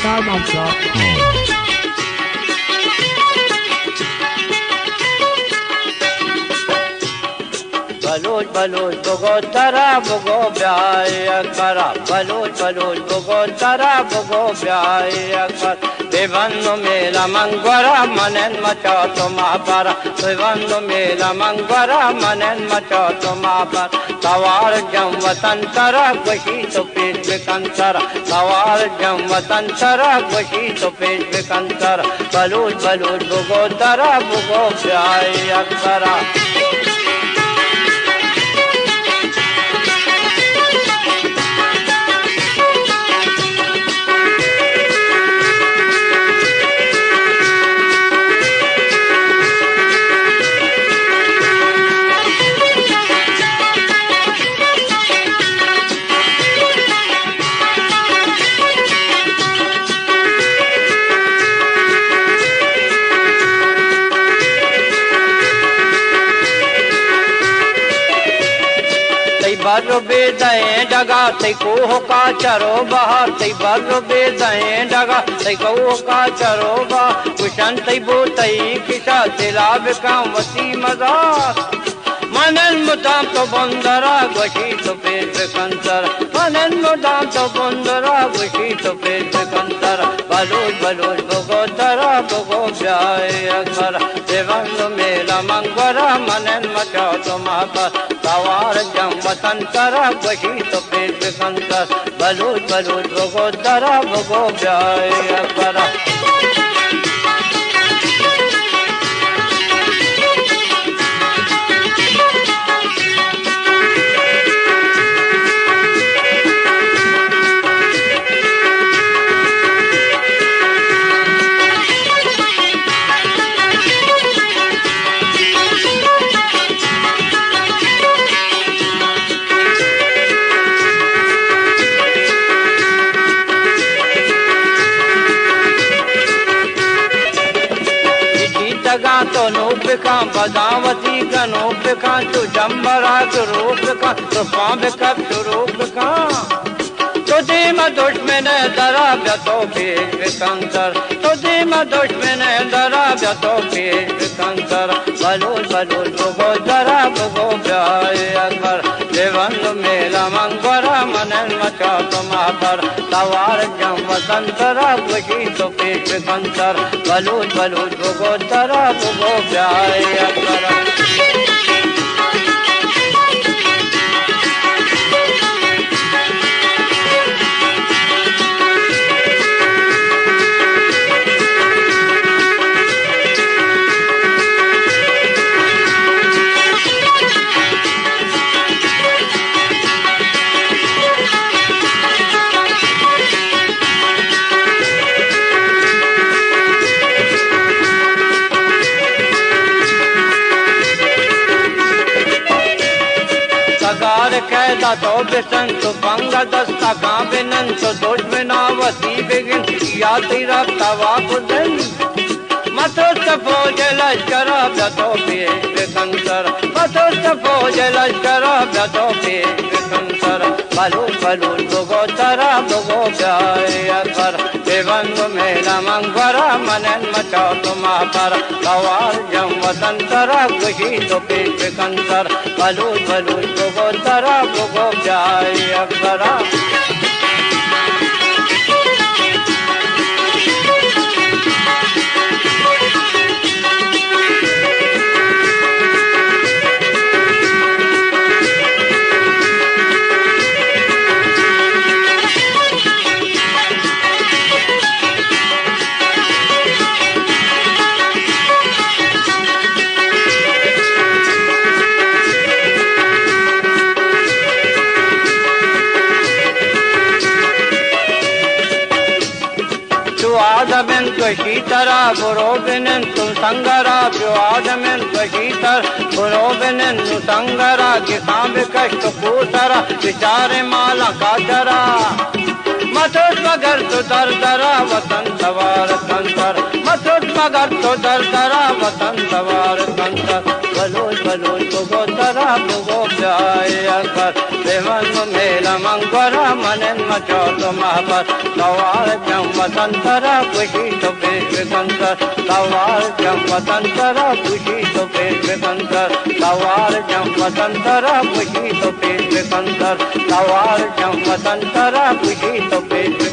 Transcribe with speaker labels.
Speaker 1: soundcloud.com.
Speaker 2: Baloch Baloch बुगो तरा बुगो ब्याय करा बलूच बलूच बुगो तरा बुगो ब्याय कर बेबंदु मेला मंगवरा मनन मचो तुमा पर बेबंदु मेला मंगवरा मनन मचो तुमा पर सवार जम वतन तरा खुशी तो पेट बिकंतर सवार जम वतन तरा खुशी तो पेट बिकंतर बलूच बलूच बुगो तरा बुगो ब्याय करा बरु बेदएं डगा तई कोह का चरो बहार तई बरु बेदएं डगा तई कोह का चरो बा कुशन तई बो तई किसा दिलाब का वसी मजार मनन मुदाम तो बंदरा गोशी तो पेट कंतर मनन मुदाम तो बंदरा गोशी तो पेट कंतर बलूच बलूच बुगो तरा बुगो ब्याय कर देवंग मेला मंगवरा मनन मचो तुमा पर सवार जम वतन तरा गोशी तो पेट कंतर बलूच बलूच बुगो तरा बुगो ब्याय कर तो नूप का बदावती का नूप का तू जम्बरा तो रूप का तो पाँव का तो रूप का तुझे में दुश्मन दरा ब्यतो पेट कंकर तुझे में दुश्मन दरा ब्यतो पेट कंकर बलूच बलूच बुगो दरा बुगो ब्याय कर देवंग मेला मंगवरा मनन मचो तुमा पर सवार जम वतन तरा खुशी तो पेट कंकर बलूच बलूच बुगो दरा बुगो ब्याय कर कैदा तो बिसन तो पंगा दस्ता का बिनन तो दुश्मनावती बिगिन या तेरा तवा कुदन मतो सफोज लश्करा ब्यतो पेट बिकंतर मतो सफोज लश्करा ब्यतो पेट बिकंतर बलूच बलूच बुगो तरा बुगो ब्याय कर बेबंग मेला मंगवरा मनन मचो तुमा पर सवार जम वतन तरा खुशी तो पेट बिकंतर बलूच बलूच बुगो तरा बुगो ब्याय करा आदमें खुशी तरा बुरो बिनन तुम संगरा प्यो आदमें खुशी तर बुरो बिनन तु संगरा किसान कष्ट पूतरा विचारे माला का तरा मथुर मगर तो दर दरा वतन सवार कंतर मथुर मगर तो दर दरा वतन सवार कंतर बलूच बलूच बुगो तरा बुगो ब्याय महापर देवन मेल मंगर मनेन मचोत महापर सवार जम वसंतर खुशी तो विश्वकंकर सवार जम वसंतर खुशी तो विश्वकंकर सवार जम वसंतर खुशी तो विश्वकंकर सवार जम वसंतर खुशी तो विश्व